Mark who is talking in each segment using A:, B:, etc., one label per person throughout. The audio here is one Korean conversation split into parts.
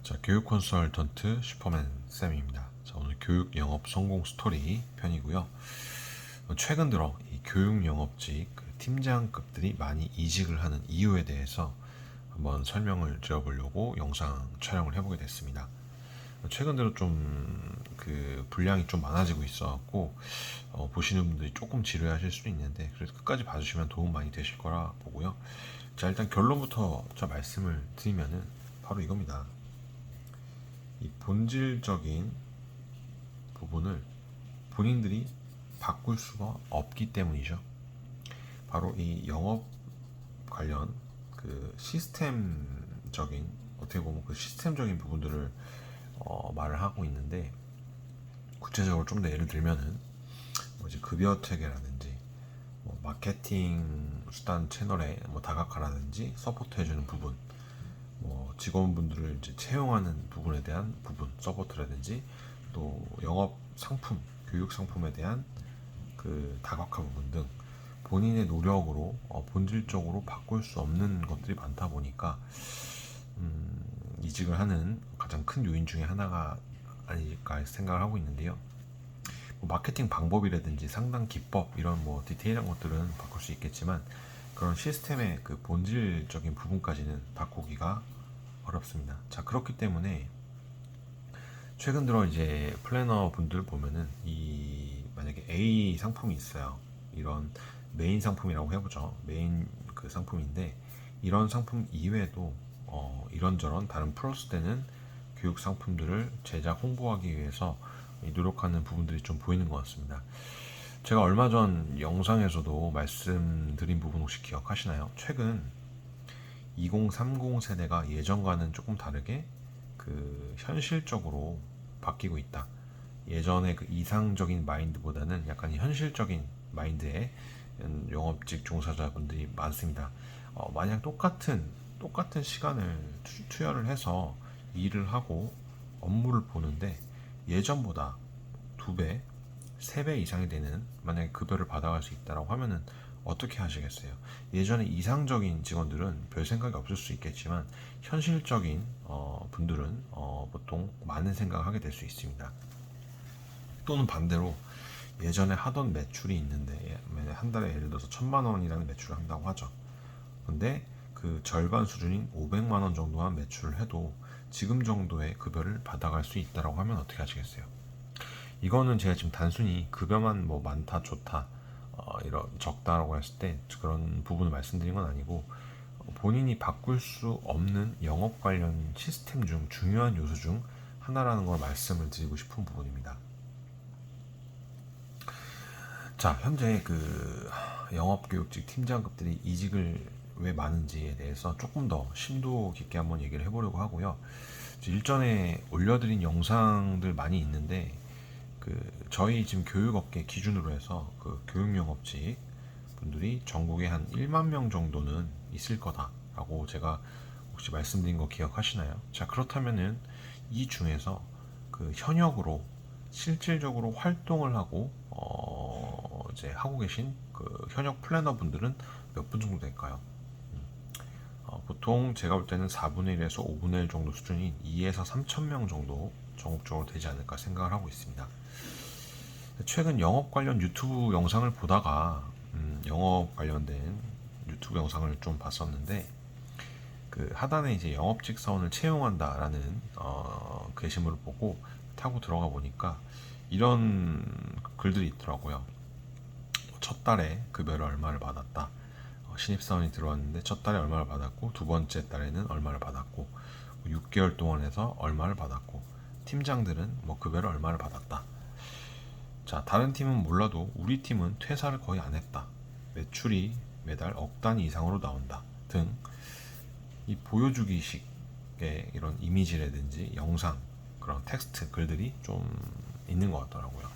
A: 자, 교육 컨설턴트 슈퍼맨 쌤입니다. 자, 오늘 교육 영업 성공 스토리 편이고요. 최근 들어 이 교육 영업직 팀장급들이 많이 이직을 하는 이유에 대해서 한번 설명을 드려보려고 영상 촬영을 해보게 됐습니다. 최근 들어 좀 분량이 좀 많아지고 있어갖고 보시는 분들이 조금 지루해하실 수도 있는데 그래도 끝까지 봐주시면 도움 많이 되실 거라 보고요. 자, 일단 결론부터 말씀을 드리면은 바로 이겁니다. 이 본질적인 부분을 본인들이 바꿀 수가 없기 때문이죠. 바로 이 영업 관련 시스템적인, 어떻게 보면 시스템적인 부분들을 말을 하고 있는데, 구체적으로 좀 더 예를 들면은 이제 급여 체계라든지 마케팅 수단 채널에 다각화라든지 서포트 해주는 부분, 직원분들을 이제 채용하는 부분에 대한 부분 서포트라든지, 또 영업 상품, 교육 상품에 대한 다각화 부분 등 본인의 노력으로 본질적으로 바꿀 수 없는 것들이 많다 보니까 이직을 하는 가장 큰 요인 중에 하나가 아닐까 생각을 하고 있는데요. 마케팅 방법이라든지 상담 기법, 이런 디테일한 것들은 바꿀 수 있겠지만 그런 시스템의 본질적인 부분까지는 바꾸기가 어렵습니다. 자, 그렇기 때문에 최근 들어 이제 플래너 분들 보면은 만약에 A 상품이 있어요. 이런 메인 상품이라고 해보죠. 메인 상품인데, 이런 상품 이외에도 이런저런 다른 플러스되는 교육 상품들을 제작 홍보하기 위해서 노력하는 부분들이 좀 보이는 것 같습니다. 제가 얼마 전 영상에서도 말씀드린 부분 혹시 기억하시나요? 최근 2030 세대가 예전과는 조금 다르게 현실적으로 바뀌고 있다. 예전의 이상적인 마인드보다는 약간 현실적인 마인드의 영업직 종사자분들이 많습니다. 만약 똑같은 시간을 투여를 해서 일을 하고 업무를 보는데 예전보다 2배, 3배 이상이 되는 만약에 급여를 받아갈 수 있다고 하면은 어떻게 하시겠어요? 예전에 이상적인 직원들은 별 생각이 없을 수 있겠지만 현실적인 분들은 보통 많은 생각을 하게 될 수 있습니다. 또는 반대로 예전에 하던 매출이 있는데 한 달에 예를 들어서 1,000만 원이라는 매출을 한다고 하죠. 근데 그 절반 수준인 500만 원 정도만 매출을 해도 지금 정도의 급여를 받아갈 수 있다고 하면 어떻게 하시겠어요? 이거는 제가 지금 단순히 급여만 많다 좋다 이런 적다라고 했을 때 그런 부분을 말씀드린 건 아니고, 본인이 바꿀 수 없는 영업 관련 시스템 중 중요한 요소 중 하나라는 걸 말씀을 드리고 싶은 부분입니다. 자, 현재 영업교육직 팀장급들이 이직을 왜 많은지에 대해서 조금 더 심도 깊게 한번 얘기를 해보려고 하고요. 일전에 올려드린 영상들 많이 있는데 저희 지금 교육업계 기준으로 해서 교육영업직 분들이 전국에 한 1만 명 정도는 있을 거다라고 제가 혹시 말씀드린 거 기억하시나요? 자, 그렇다면은 이 중에서 현역으로 실질적으로 활동을 하고 이제 하고 계신 현역 플래너 분들은 몇 분 정도 될까요? 보통 제가 볼 때는 4분의 1에서 5분의 1 정도 수준인 2에서 3천 명 정도 전국적으로 되지 않을까 생각을 하고 있습니다. 최근 영업 관련 유튜브 영상을 보다가 영업 관련된 유튜브 영상을 좀 봤었는데, 하단에 이제 영업직 사원을 채용한다라는 게시물을 보고 타고 들어가 보니까 이런 글들이 있더라고요. 첫 달에 급여를 얼마를 받았다. 신입사원이 들어왔는데 첫 달에 얼마를 받았고, 두 번째 달에는 얼마를 받았고, 6개월 동안 해서 얼마를 받았고, 팀장들은 급여를 얼마를 받았다. 자, 다른 팀은 몰라도 우리 팀은 퇴사를 거의 안 했다. 매출이 매달 억 단위 이상으로 나온다. 등 이 보여주기식의 이런 이미지라든지 영상, 그런 텍스트 글들이 좀 있는 것 같더라고요.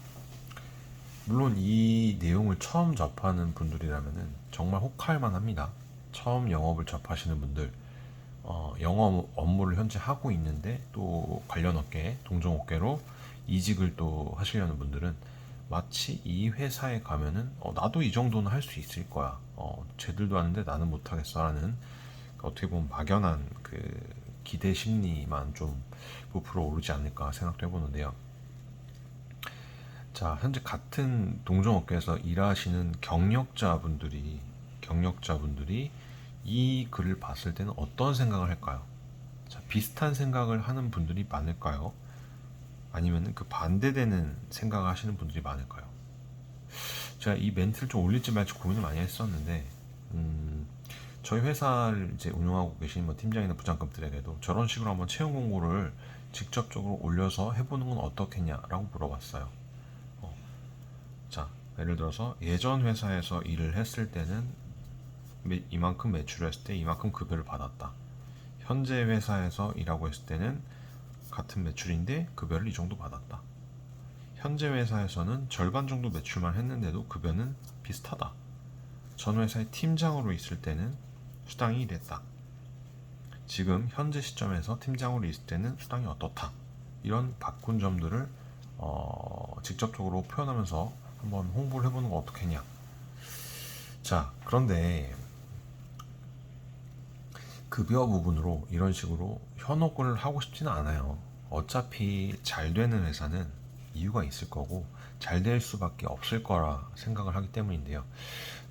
A: 물론 이 내용을 처음 접하는 분들이라면은 정말 혹할만 합니다. 처음 영업을 접하시는 분들, 영업 업무를 현재 하고 있는데 또 관련 업계, 동종 업계로 이직을 또 하시려는 분들은 마치 이 회사에 가면은 나도 이 정도는 할 수 있을 거야. 쟤들도 하는데 나는 못하겠어 라는 어떻게 보면 막연한 기대 심리만 좀 부풀어 오르지 않을까 생각도 해보는데요. 자, 현재 같은 동종업계에서 일하시는 경력자분들이 이 글을 봤을 때는 어떤 생각을 할까요? 자, 비슷한 생각을 하는 분들이 많을까요? 아니면 그 반대되는 생각을 하시는 분들이 많을까요? 제가 이 멘트를 좀 올릴지 말지 고민을 많이 했었는데, 저희 회사를 이제 운영하고 계신 뭐 팀장이나 부장급들에게도 저런 식으로 한번 채용 공고를 직접적으로 올려서 해보는 건 어떻겠냐라고 물어봤어요. 자, 예를 들어서 예전 회사에서 일을 했을 때는 이만큼 매출을 했을 때 이만큼 급여를 받았다. 현재 회사에서 일하고 있을 때는 같은 매출인데 급여를 이 정도 받았다. 현재 회사에서는 절반 정도 매출만 했는데도 급여는 비슷하다. 전 회사의 팀장으로 있을 때는 수당이 이랬다. 지금 현재 시점에서 팀장으로 있을 때는 수당이 어떻다. 이런 바꾼 점들을 직접적으로 표현하면서 한번 홍보를 해보는 거 어떻겠냐. 자, 그런데 급여 부분으로 이런 식으로 현혹을 하고 싶지는 않아요. 어차피 잘 되는 회사는 이유가 있을 거고 잘 될 수밖에 없을 거라 생각을 하기 때문인데요.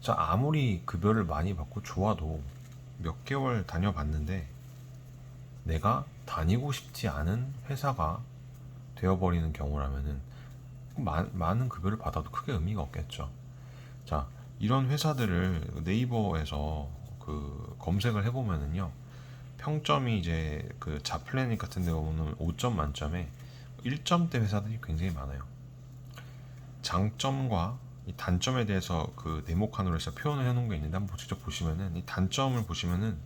A: 자, 아무리 급여를 많이 받고 좋아도 몇 개월 다녀봤는데 내가 다니고 싶지 않은 회사가 되어버리는 경우라면은 많은 급여를 받아도 크게 의미가 없겠죠. 자, 이런 회사들을 네이버에서 그 검색을 해보면은요, 평점이 이제 그 자플래닛 같은 데 보면 5점 만점에 1점대 회사들이 굉장히 많아요. 장점과 이 단점에 대해서 그 네모칸으로 해서 표현을 해놓은 게 있는데 한번 직접 보시면은 이 단점을 보시면은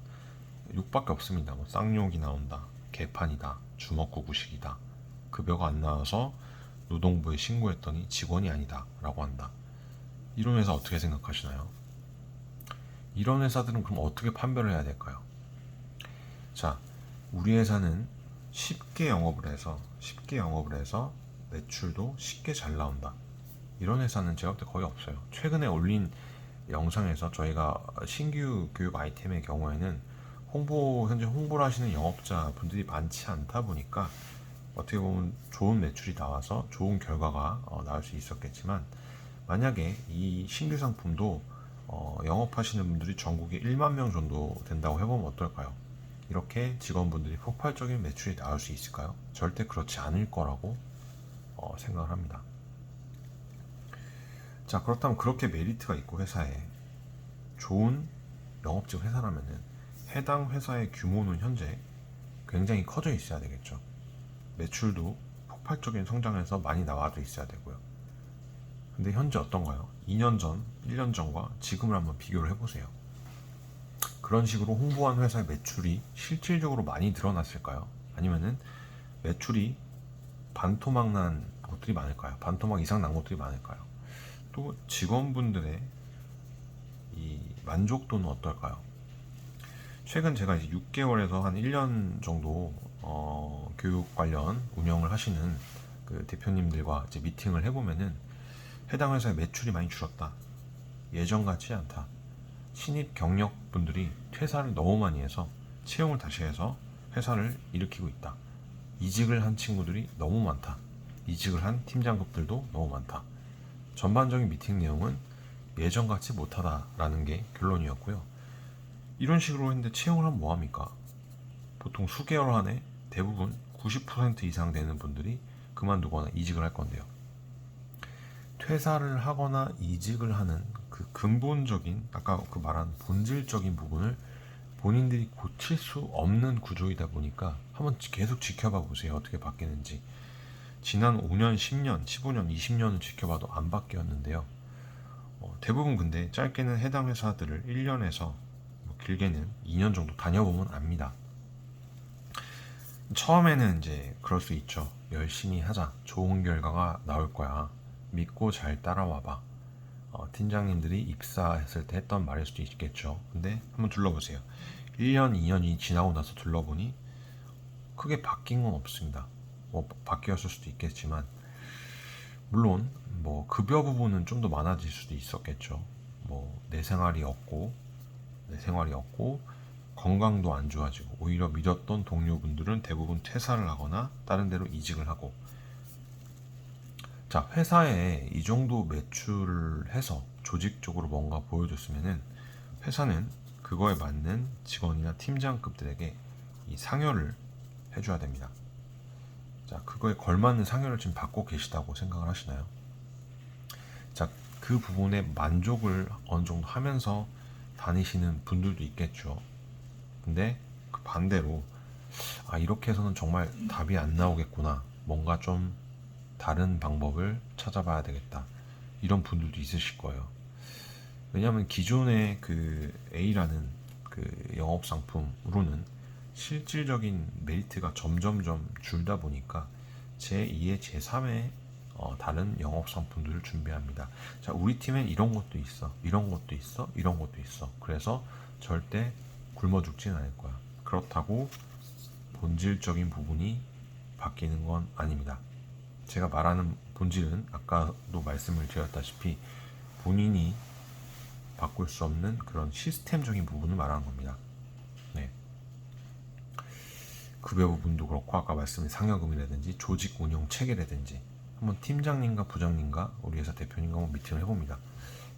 A: 욕밖에 없습니다. 뭐 쌍욕이 나온다, 개판이다, 주먹구구식이다, 급여가 안 나와서 노동부에 신고했더니 직원이 아니다 라고 한다. 이런 회사 어떻게 생각하시나요? 이런 회사들은 그럼 어떻게 판별을 해야 될까요? 자, 우리 회사는 쉽게 영업을 해서 매출도 쉽게 잘 나온다. 이런 회사는 제가 볼 때 거의 없어요. 최근에 올린 영상에서 저희가 신규 교육 아이템의 경우에는 현재 홍보를 하시는 영업자 분들이 많지 않다 보니까 어떻게 보면 좋은 매출이 나와서 좋은 결과가 나올 수 있었겠지만, 만약에 이 신규 상품도 영업하시는 분들이 전국에 1만 명 정도 된다고 해보면 어떨까요? 이렇게 직원분들이 폭발적인 매출이 나올 수 있을까요? 절대 그렇지 않을 거라고 생각을 합니다. 자, 그렇다면 그렇게 메리트가 있고 회사에 좋은 영업직 회사라면은 해당 회사의 규모는 현재 굉장히 커져 있어야 되겠죠. 매출도 폭발적인 성장해서 많이 나와져 있어야 되고요. 근데 현재 어떤가요? 2년 전, 1년 전과 지금을 한번 비교를 해보세요. 그런 식으로 홍보한 회사의 매출이 실질적으로 많이 늘어났을까요? 아니면은 매출이 반토막 난 곳들이 많을까요? 반토막 이상 난 곳들이 많을까요? 또 직원분들의 이 만족도는 어떨까요? 최근 제가 이제 6개월에서 한 1년 정도 교육 관련 운영을 하시는 그 대표님들과 이제 미팅을 해보면은 해당 회사의 매출이 많이 줄었다. 예전 같지 않다. 신입 경력분들이 퇴사를 너무 많이 해서 채용을 다시 해서 회사를 일으키고 있다. 이직을 한 친구들이 너무 많다. 이직을 한 팀장급들도 너무 많다. 전반적인 미팅 내용은 예전 같지 못하다라는 게 결론이었고요. 이런 식으로 했는데 채용을 하면 뭐합니까? 보통 수개월 안에 대부분 90% 이상 되는 분들이 그만두거나 이직을 할 건데요. 퇴사를 하거나 이직을 하는 그 근본적인, 아까 그 말한 본질적인 부분을 본인들이 고칠 수 없는 구조이다 보니까 한번 계속 지켜봐 보세요. 어떻게 바뀌는지. 지난 5년, 10년, 15년, 20년을 지켜봐도 안 바뀌었는데요. 대부분 근데 짧게는 해당 회사들을 1년에서 길게는 2년 정도 다녀보면 압니다. 처음에는 이제 그럴 수 있죠. 열심히 하자. 좋은 결과가 나올 거야. 믿고 잘 따라와봐. 팀장님들이 입사했을 때 했던 말일 수도 있겠죠. 근데 한번 둘러보세요. 1년, 2년이 지나고 나서 둘러보니 크게 바뀐 건 없습니다. 뭐 바뀌었을 수도 있겠지만, 물론 뭐 급여 부분은 좀 더 많아질 수도 있었겠죠. 뭐 내 생활이 없고 건강도 안 좋아지고 오히려 믿었던 동료분들은 대부분 퇴사를 하거나 다른 데로 이직을 하고, 자, 회사에 이 정도 매출을 해서 조직적으로 뭔가 보여줬으면은 회사는 그거에 맞는 직원이나 팀장급들에게 이 상여를 해줘야 됩니다. 자, 그거에 걸맞는 상여를 지금 받고 계시다고 생각을 하시나요? 자, 그 부분에 만족을 어느 정도 하면서 다니시는 분들도 있겠죠. 근데 그 반대로, 아, 이렇게 해서는 정말 답이 안 나오겠구나, 뭔가 좀 다른 방법을 찾아봐야 되겠다, 이런 분들도 있으실 거예요. 왜냐하면 기존의 그 A라는 그 영업 상품으로는 실질적인 메리트가 점점점 줄다 보니까 제2의 제3의 다른 영업 상품들을 준비합니다. 자, 우리 팀엔 이런 것도 있어, 이런 것도 있어, 이런 것도 있어. 그래서 절대 굶어 죽지는 않을 거야. 그렇다고 본질적인 부분이 바뀌는 건 아닙니다. 제가 말하는 본질은 아까도 말씀을 드렸다시피 본인이 바꿀 수 없는 그런 시스템적인 부분을 말하는 겁니다. 네. 급여 부분도 그렇고 아까 말씀드린 상여금이라든지 조직 운영 체계라든지 한번 팀장님과 부장님과 우리 회사 대표님과 한번 미팅을 해봅니다.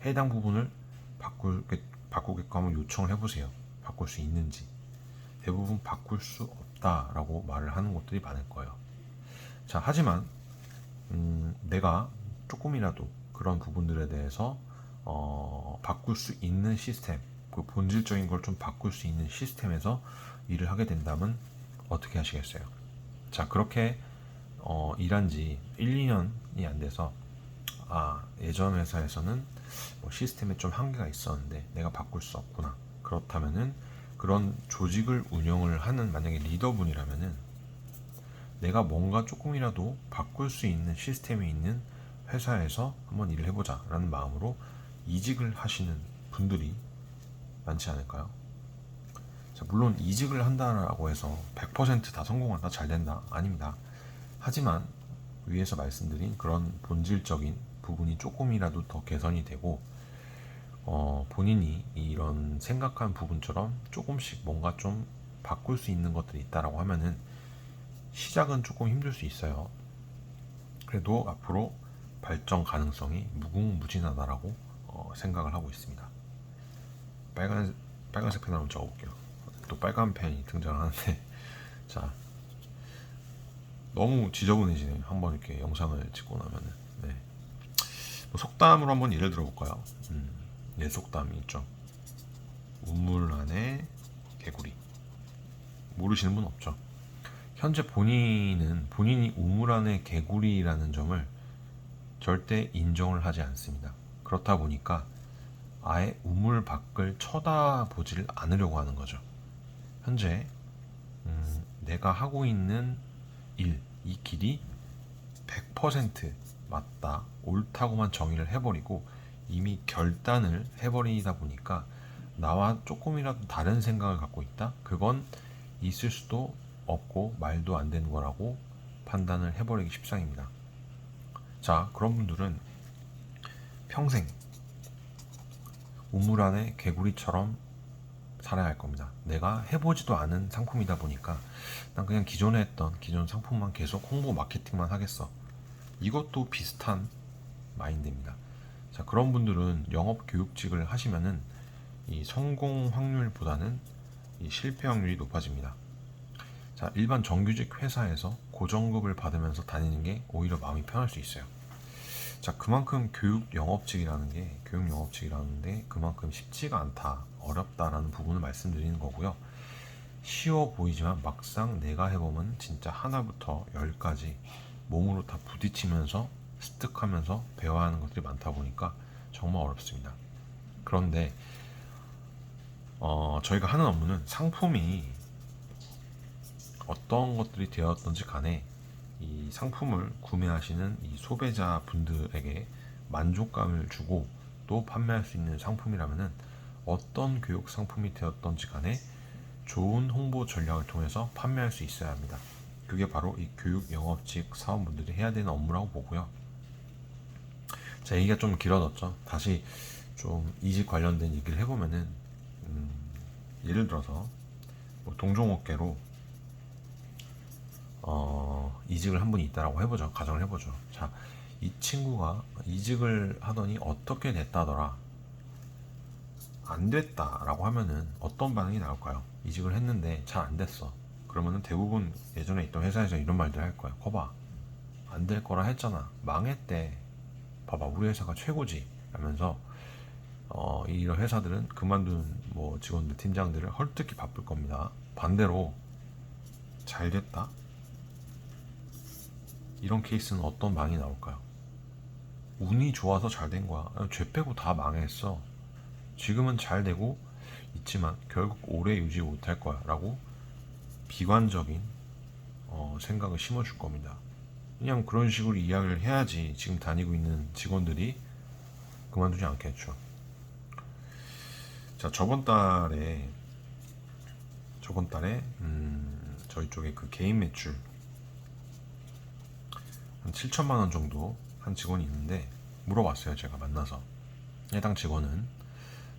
A: 해당 부분을 바꾸게끔 한번 요청을 해보세요. 바꿀 수 있는지. 대부분 바꿀 수 없다라고 말을 하는 곳들이 많을 거예요. 자, 하지만 내가 조금이라도 그런 부분들에 대해서 바꿀 수 있는 시스템, 그 본질적인 걸 좀 바꿀 수 있는 시스템에서 일을 하게 된다면 어떻게 하시겠어요? 자, 그렇게 일한 지 1, 2년이 안 돼서, 아, 예전 회사에서는 뭐 시스템에 좀 한계가 있었는데 내가 바꿀 수 없구나. 그렇다면은 그런 조직을 운영을 하는 만약에 리더분이라면은 내가 뭔가 조금이라도 바꿀 수 있는 시스템이 있는 회사에서 한번 일을 해보자 라는 마음으로 이직을 하시는 분들이 많지 않을까요? 자, 물론 이직을 한다라고 해서 100%다 성공한다, 잘 된다, 아닙니다. 하지만 위에서 말씀드린 그런 본질적인 부분이 조금이라도 더 개선이 되고 본인이 이런 생각한 부분처럼 조금씩 뭔가 좀 바꿀 수 있는 것들이 있다라고 하면은 시작은 조금 힘들 수 있어요. 그래도 앞으로 발전 가능성이 무궁무진하다라고 생각을 하고 있습니다. 빨간색 펜 한번 적어볼게요. 또 빨간 펜이 등장하는데 자, 너무 지저분해지네요. 한번 이렇게 영상을 찍고 나면은. 네. 뭐 속담으로 한번 예를 들어볼까요? 네, 속담이 있죠. 우물 안에 개구리. 모르시는 분 없죠. 현재 본인이 우물 안에 개구리라는 점을 절대 인정을 하지 않습니다. 그렇다 보니까 아예 우물 밖을 쳐다보지를 않으려고 하는 거죠. 현재 내가 하고 있는 일, 이 길이 100% 맞다, 옳다고만 정의를 해버리고 이미 결단을 해버리다 보니까 나와 조금이라도 다른 생각을 갖고 있다? 그건 있을 수도 없고 말도 안 되는 거라고 판단을 해버리기 십상입니다. 자, 그런 분들은 평생 우물 안에 개구리처럼 살아야 할 겁니다. 내가 해보지도 않은 상품이다 보니까 난 그냥 기존에 했던 기존 상품만 계속 홍보 마케팅만 하겠어. 이것도 비슷한 마인드입니다. 자, 그런 분들은 영업 교육직을 하시면은 이 성공 확률보다는 이 실패 확률이 높아집니다. 자, 일반 정규직 회사에서 고정급을 받으면서 다니는 게 오히려 마음이 편할 수 있어요. 자, 그만큼 교육 영업직이라는 게 그만큼 쉽지가 않다, 어렵다라는 부분을 말씀드리는 거고요. 쉬워 보이지만 막상 내가 해보면 진짜 하나부터 열까지 몸으로 다 부딪히면서 습득하면서 배워야 하는 것들이 많다 보니까 정말 어렵습니다. 그런데 저희가 하는 업무는 상품이 어떤 것들이 되었던지 간에 이 상품을 구매하시는 이 소비자 분들에게 만족감을 주고 또 판매할 수 있는 상품이라면은 어떤 교육 상품이 되었던지 간에 좋은 홍보 전략을 통해서 판매할 수 있어야 합니다. 그게 바로 이 교육 영업직 사원분들이 해야 되는 업무라고 보고요. 자, 얘기가 좀 길어졌죠. 다시 좀 이직 관련된 얘기를 해보면은 예를 들어서 뭐 동종업계로 이직을 한 분이 있다라고 해보죠. 가정을 해보죠. 자, 이 친구가 이직을 하더니 어떻게 됐다더라, 안 됐다라고 하면은 어떤 반응이 나올까요? 이직을 했는데 잘 안 됐어. 그러면은 대부분 예전에 있던 회사에서 이런 말들 할 거야. 거봐, 안 될 거라 했잖아. 망했대. 봐봐, 우리 회사가 최고지. 라면서 이런 회사들은 그만둔 뭐 직원들, 팀장들을 헐뜯기 바쁠 겁니다. 반대로 잘 됐다, 이런 케이스는 어떤 반응이 나올까요? 운이 좋아서 잘 된 거야. 죄 빼고 다 망했어. 지금은 잘 되고 있지만 결국 오래 유지 못할 거야 라고 비관적인 생각을 심어줄 겁니다. 그냥 그런 식으로 이야기를 해야지 지금 다니고 있는 직원들이 그만두지 않겠죠. 자, 저번 달에 저희 쪽에 그 개인 매출 한 7천만 원 정도 한 직원이 있는데, 물어봤어요. 제가 만나서. 해당 직원은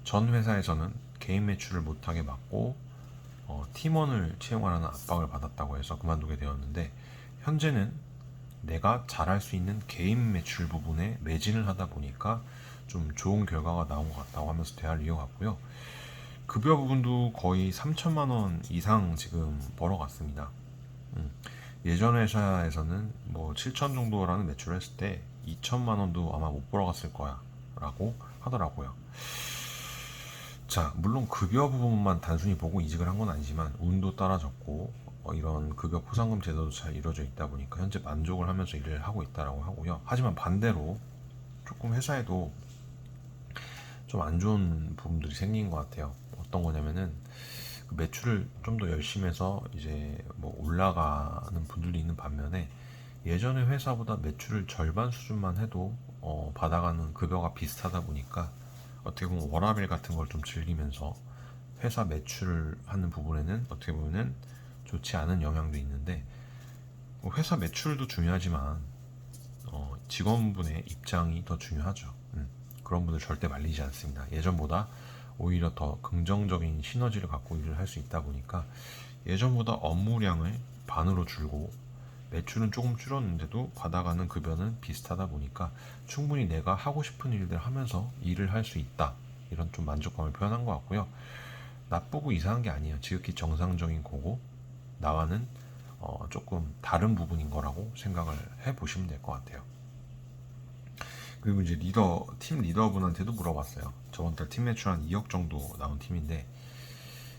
A: 전 회사에서는 개인 매출을 못하게 막고 팀원을 채용하라는 압박을 받았다고 해서 그만두게 되었는데, 현재는 내가 잘할 수 있는 개인 매출 부분에 매진을 하다 보니까 좀 좋은 결과가 나온 것 같다고 하면서 대화를 이어갔고요. 급여 부분도 거의 3천만 원 이상 지금 벌어갔습니다. 예전 회사에서는 뭐 7천 정도라는 매출을 했을 때 2천만 원도 아마 못 벌어갔을 거야 라고 하더라고요. 자, 물론 급여 부분만 단순히 보고 이직을 한 건 아니지만 운도 따라졌고 이런 급여 포상금 제도도 잘 이루어져 있다 보니까 현재 만족을 하면서 일을 하고 있다라고 하고요. 하지만 반대로 조금 회사에도 좀 안 좋은 부분들이 생긴 것 같아요. 어떤 거냐면은 그 매출을 좀 더 열심히 해서 이제 뭐 올라가는 분들도 있는 반면에, 예전의 회사보다 매출을 절반 수준만 해도 받아가는 급여가 비슷하다 보니까 어떻게 보면 워라밸 같은 걸 좀 즐기면서 회사 매출을 하는 부분에는 어떻게 보면은 좋지 않은 영향도 있는데, 뭐 회사 매출도 중요하지만 직원분의 입장이 더 중요하죠. 그런 분들 절대 말리지 않습니다. 예전보다 오히려 더 긍정적인 시너지를 갖고 일을 할 수 있다 보니까 예전보다 업무량을 반으로 줄고 매출은 조금 줄었는데도 받아가는 급여는 비슷하다 보니까 충분히 내가 하고 싶은 일들 하면서 일을 할 수 있다, 이런 좀 만족감을 표현한 것 같고요. 나쁘고 이상한 게 아니에요. 지극히 정상적인 거고 나와는 조금 다른 부분인 거라고 생각을 해보시면 될 것 같아요. 그리고 이제 팀 리더분한테도 물어봤어요. 저번 달 팀 매출 한 2억 정도 나온 팀인데,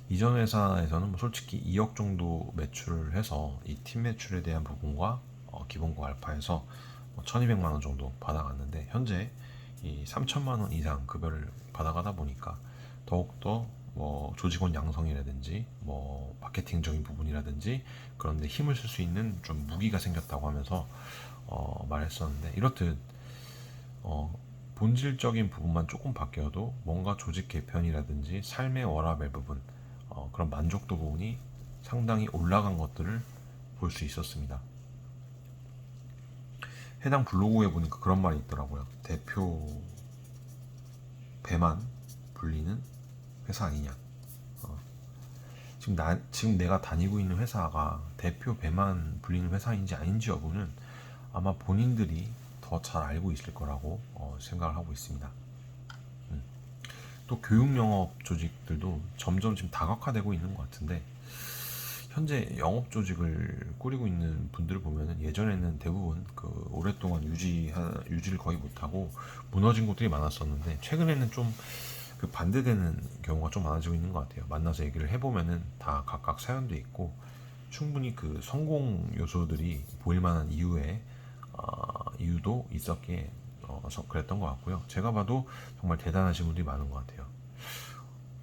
A: 이전 회사에서는 뭐 솔직히 2억 정도 매출을 해서 이 팀 매출에 대한 부분과 기본고 알파에서 1200만 원 정도 받아갔는데, 현재 이 3천만 원 이상 급여를 받아가다 보니까 더욱더 뭐 조직원 양성이라든지 뭐 마케팅적인 부분이라든지 그런 데 힘을 쓸 수 있는 좀 무기가 생겼다고 하면서 말했었는데, 이렇듯 본질적인 부분만 조금 바뀌어도 뭔가 조직 개편이라든지 삶의 워라밸 부분, 그런 만족도 부분이 상당히 올라간 것들을 볼 수 있었습니다. 해당 블로그에 보니까 그런 말이 있더라고요. 대표 배만 불리는 회사 아니냐. 지금 내가 다니고 있는 회사가 대표 배만 불리는 회사인지 아닌지 여부는 아마 본인들이 더 잘 알고 있을 거라고 생각을 하고 있습니다. 또 교육 영업 조직들도 점점 지금 다각화되고 있는 것 같은데, 현재 영업 조직을 꾸리고 있는 분들을 보면은 예전에는 대부분 그 오랫동안 유지를 거의 못하고 무너진 곳들이 많았었는데, 최근에는 좀 그 반대되는 경우가 좀 많아지고 있는 것 같아요. 만나서 얘기를 해보면은 다 각각 사연도 있고 충분히 그 성공 요소들이 보일 만한 이유도 있었기에 그랬던 것 같고요. 제가 봐도 정말 대단하신 분들이 많은 것 같아요.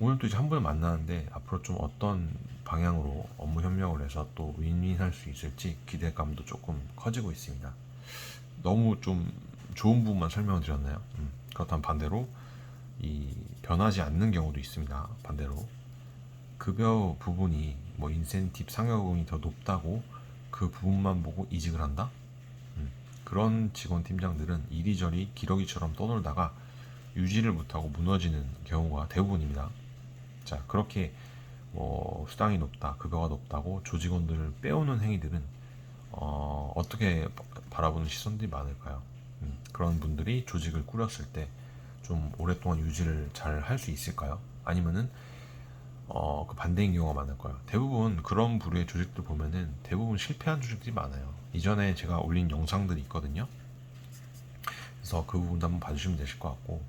A: 오늘 또 이제 한 분을 만나는데 앞으로 좀 어떤 방향으로 업무 협력을 해서 또 윈윈할 수 있을지 기대감도 조금 커지고 있습니다. 너무 좀 좋은 부분만 설명을 드렸나요? 그렇다면 반대로 이 변하지 않는 경우도 있습니다. 반대로 급여 부분이 뭐 인센티브 상여금이 더 높다고 그 부분만 보고 이직을 한다? 그런 직원 팀장들은 이리저리 기러기처럼 떠놀다가 유지를 못하고 무너지는 경우가 대부분입니다. 자, 그렇게 뭐 수당이 높다, 급여가 높다고 조직원들을 빼오는 행위들은 어떻게 바라보는 시선들이 많을까요? 그런 분들이 조직을 꾸렸을 때 좀 오랫동안 유지를 잘 할 수 있을까요? 아니면은 그 반대인 경우가 많을까요? 대부분 그런 부류의 조직들 보면은 대부분 실패한 조직들이 많아요. 이전에 제가 올린 영상들이 있거든요. 그래서 그 부분도 한번 봐주시면 되실 것 같고,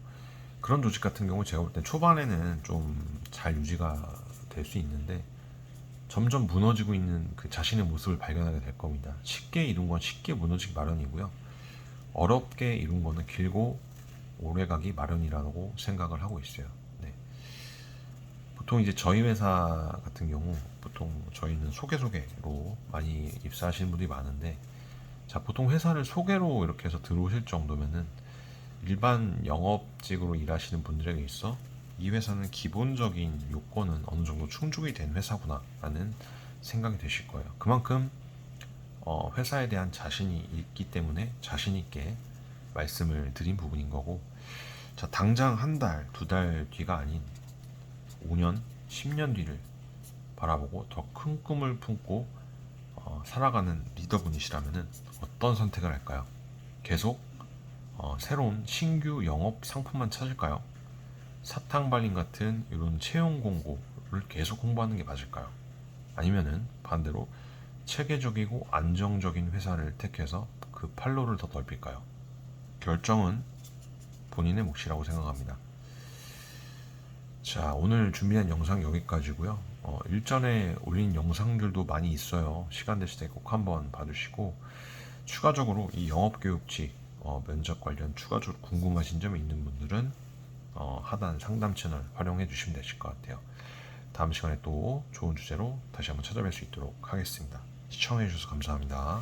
A: 그런 조직 같은 경우 제가 볼 땐 초반에는 좀 잘 유지가 될 수 있는데 점점 무너지고 있는 그 자신의 모습을 발견하게 될 겁니다. 쉽게 이룬 건 쉽게 무너지기 마련이고요. 어렵게 이룬 거는 길고 오래가기 마련이라고 생각을 하고 있어요. 네. 보통 이제 저희 회사 같은 경우 보통 저희는 소개로 많이 입사하시는 분들이 많은데, 자, 보통 회사를 소개로 이렇게 해서 들어오실 정도면은 일반 영업직으로 일하시는 분들에게 있어 이 회사는 기본적인 요건은 어느 정도 충족이 된 회사구나라는 생각이 드실 거예요. 그만큼 회사에 대한 자신이 있기 때문에 자신 있게 말씀을 드린 부분인 거고, 자, 당장 한 달, 두 달 뒤가 아닌 5년, 10년 뒤를 바라보고 더 큰 꿈을 품고 살아가는 리더분이시라면 어떤 선택을 할까요? 계속 새로운 신규 영업 상품만 찾을까요? 사탕발림 같은 이런 채용 공고를 계속 홍보하는 게 맞을까요? 아니면은 반대로 체계적이고 안정적인 회사를 택해서 그 판로를 더 넓힐까요? 결정은 본인의 몫이라고 생각합니다. 자, 오늘 준비한 영상 여기까지고요. 일전에 올린 영상들도 많이 있어요. 시간 되실 때 꼭 한번 봐주시고, 추가적으로 이 영업교육직 면접 관련 추가적으로 궁금하신 점이 있는 분들은 하단 상담 채널 활용해 주시면 되실 것 같아요. 다음 시간에 또 좋은 주제로 다시 한번 찾아뵐 수 있도록 하겠습니다. 시청해 주셔서 감사합니다.